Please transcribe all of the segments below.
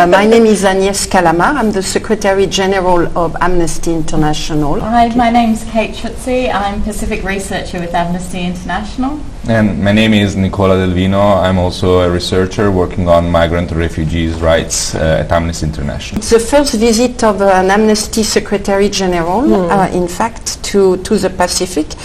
My name is Agnes Callamard. I'm the Secretary General of Amnesty International. Hi, my name's Kate Schutze. I'm Pacific Researcher with Amnesty International. And my name is Nicola Delvino. I'm also a researcher working on migrant and refugees' rights at Amnesty International. It's the first visit of an Amnesty Secretary General, in fact, to the Pacific.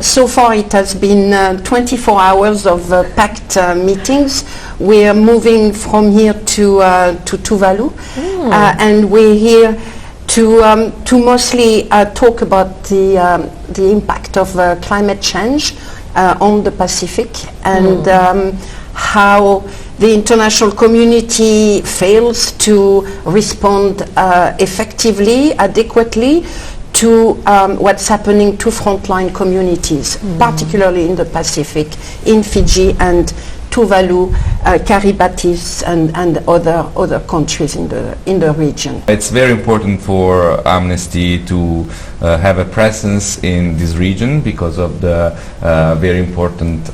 So far it has been 24 hours of packed meetings. We are moving from here to Tuvalu, and we're here to mostly talk about the impact of climate change on the Pacific and how the international community fails to respond effectively, adequately to what's happening to frontline communities, particularly in the Pacific, in Fiji and Tuvalu, Kiribati and other countries in the region. It's very important for Amnesty to have a presence in this region because of the very important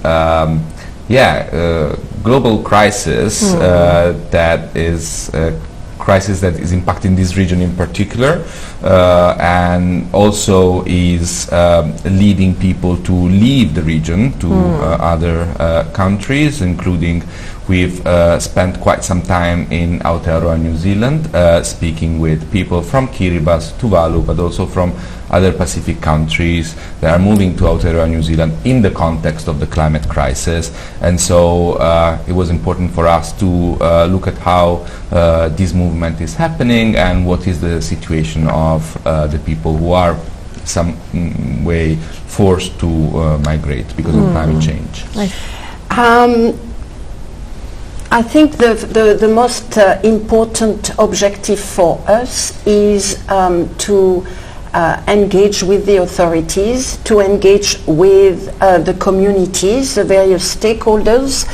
global crisis that is crisis that is impacting this region in particular, and also is leading people to leave the region to other countries, including we've spent quite some time in Aotearoa, New Zealand, speaking with people from Kiribati, Tuvalu, but also from other Pacific countries that are moving to Aotearoa, New Zealand in the context of the climate crisis. And so it was important for us to look at how this movement is happening and what is the situation of the people who are some way forced to migrate because of climate change. I think the most important objective for us is to engage with the authorities, to engage with the communities, the various stakeholders,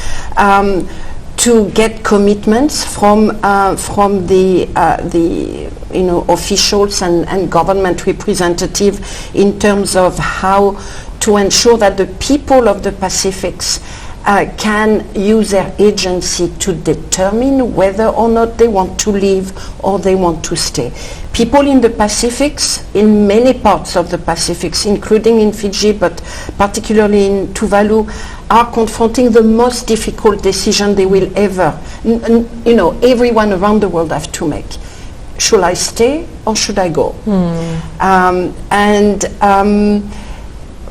to get commitments from the officials and government representatives in terms of how to ensure that the people of the Pacifics can use their agency to determine whether or not they want to leave or they want to stay. People in the Pacifics, in many parts of the Pacifics, including in Fiji, but particularly in Tuvalu, are confronting the most difficult decision they will ever, everyone around the world have to make. Should I stay or should I go?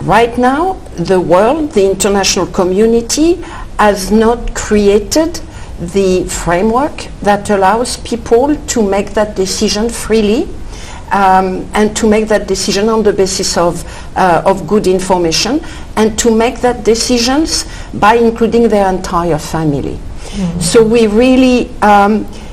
Right now, the world, the international community, has not created the framework that allows people to make that decision freely and to make that decision on the basis of good information and to make that decisions by including their entire family. So we really,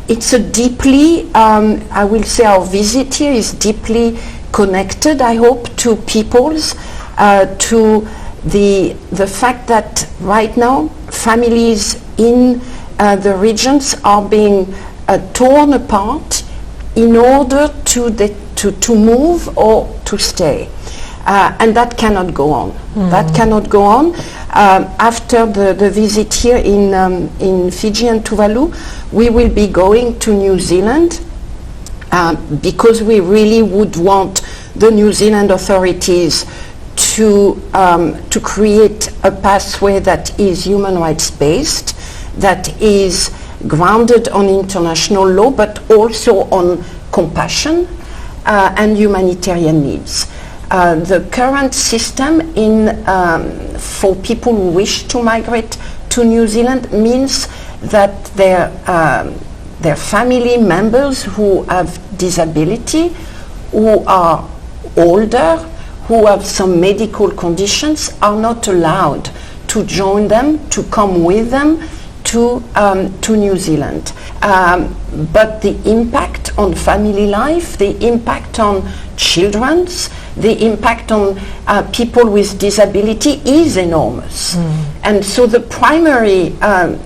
it's a deeply, I will say our visit here is deeply connected, I hope, to people's to the fact that right now families in the regions are being torn apart in order to move or to stay, and that cannot go on. That cannot go on. After the visit here in Fiji and Tuvalu, we will be going to New Zealand because we really would want the New Zealand authorities to create a pathway that is human rights based, that is grounded on international law, but also on compassion and humanitarian needs. The current system for people who wish to migrate to New Zealand means that their family members who have disability, who are older, who have some medical conditions, are not allowed to join them, to come with them to New Zealand. But the impact on family life, the impact on children's, the impact on people with disability is enormous. And so the primary,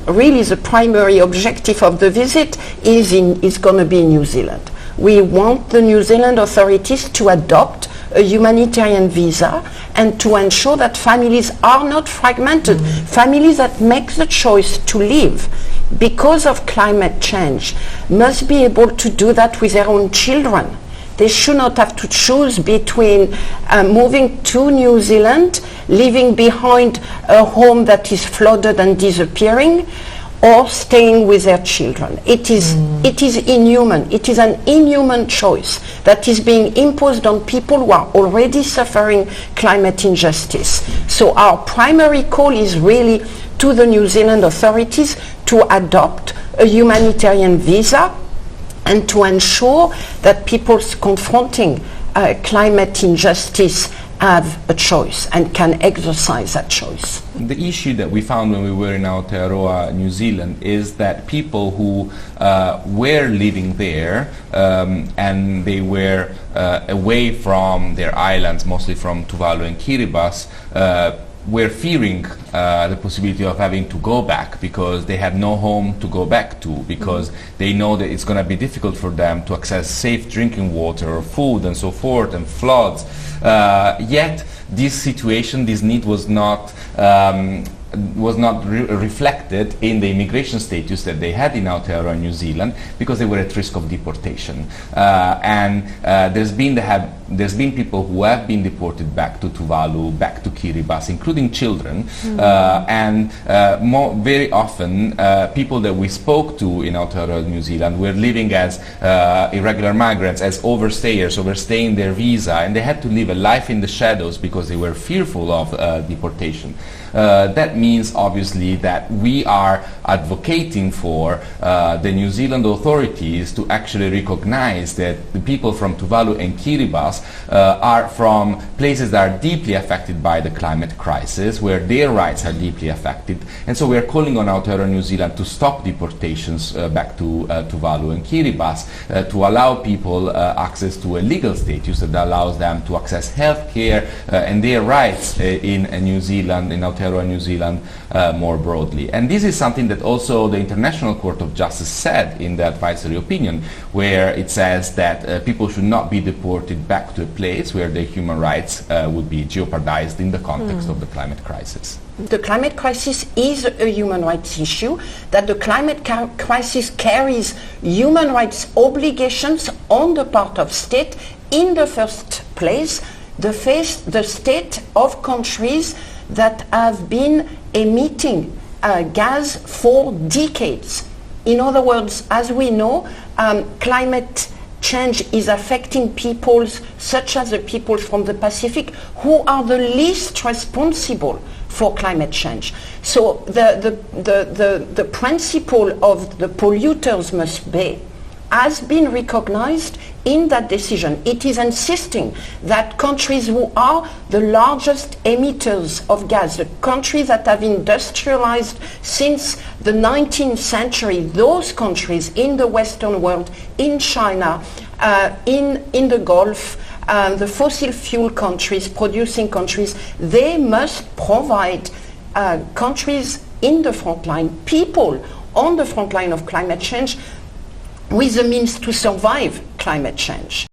really the primary objective of the visit is going to be in New Zealand. We want the New Zealand authorities to adopt a humanitarian visa and to ensure that families are not fragmented. Families that make the choice to live because of climate change must be able to do that with their own children. They should not have to choose between moving to New Zealand, leaving behind a home that is flooded and disappearing, or staying with their children. It is inhuman. It is an inhuman choice that is being imposed on people who are already suffering climate injustice. So our primary call is really to the New Zealand authorities to adopt a humanitarian visa and to ensure that people confronting climate injustice have a choice and can exercise that choice. The issue that we found when we were in Aotearoa, New Zealand, is that people who were living there and they were away from their islands, mostly from Tuvalu and Kiribati, were fearing the possibility of having to go back because they had no home to go back to, because they know that it's going to be difficult for them to access safe drinking water or food and so forth, and floods. Yet this situation, this need was not reflected in the immigration status that they had in Aotearoa, New Zealand, because they were at risk of deportation. There's been people who have been deported back to Tuvalu, back to Kiribati, including children, very often people that we spoke to in Aotearoa, New Zealand were living as irregular migrants, as overstayers, overstaying their visa, and they had to live a life in the shadows because they were fearful of deportation. That means obviously that we are advocating for the New Zealand authorities to actually recognize that the people from Tuvalu and Kiribati are from places that are deeply affected by the climate crisis, where their rights are deeply affected. And so we are calling on Aotearoa, New Zealand to stop deportations back to Tuvalu and Kiribati, to allow people access to a legal status that allows them to access health care and their rights in New Zealand, in Aotearoa, New Zealand, more broadly. And this is something that also the International Court of Justice said in the advisory opinion, where it says that people should not be deported back to a place where their human rights would be jeopardized in the context of the climate crisis. The climate crisis is a human rights issue, that the climate crisis carries human rights obligations on the part of state. In the first place, the state of countries that have been emitting gas for decades. In other words, as we know, climate change is affecting peoples such as the peoples from the Pacific, who are the least responsible for climate change. So the principle of the polluters must pay has been recognized in that decision. It is insisting that countries who are the largest emitters of gas, the countries that have industrialized since the 19th century, those countries in the Western world, in China, in the Gulf, the fossil fuel countries, producing countries, they must provide countries in the front line, people on the front line of climate change, with the means to survive climate change.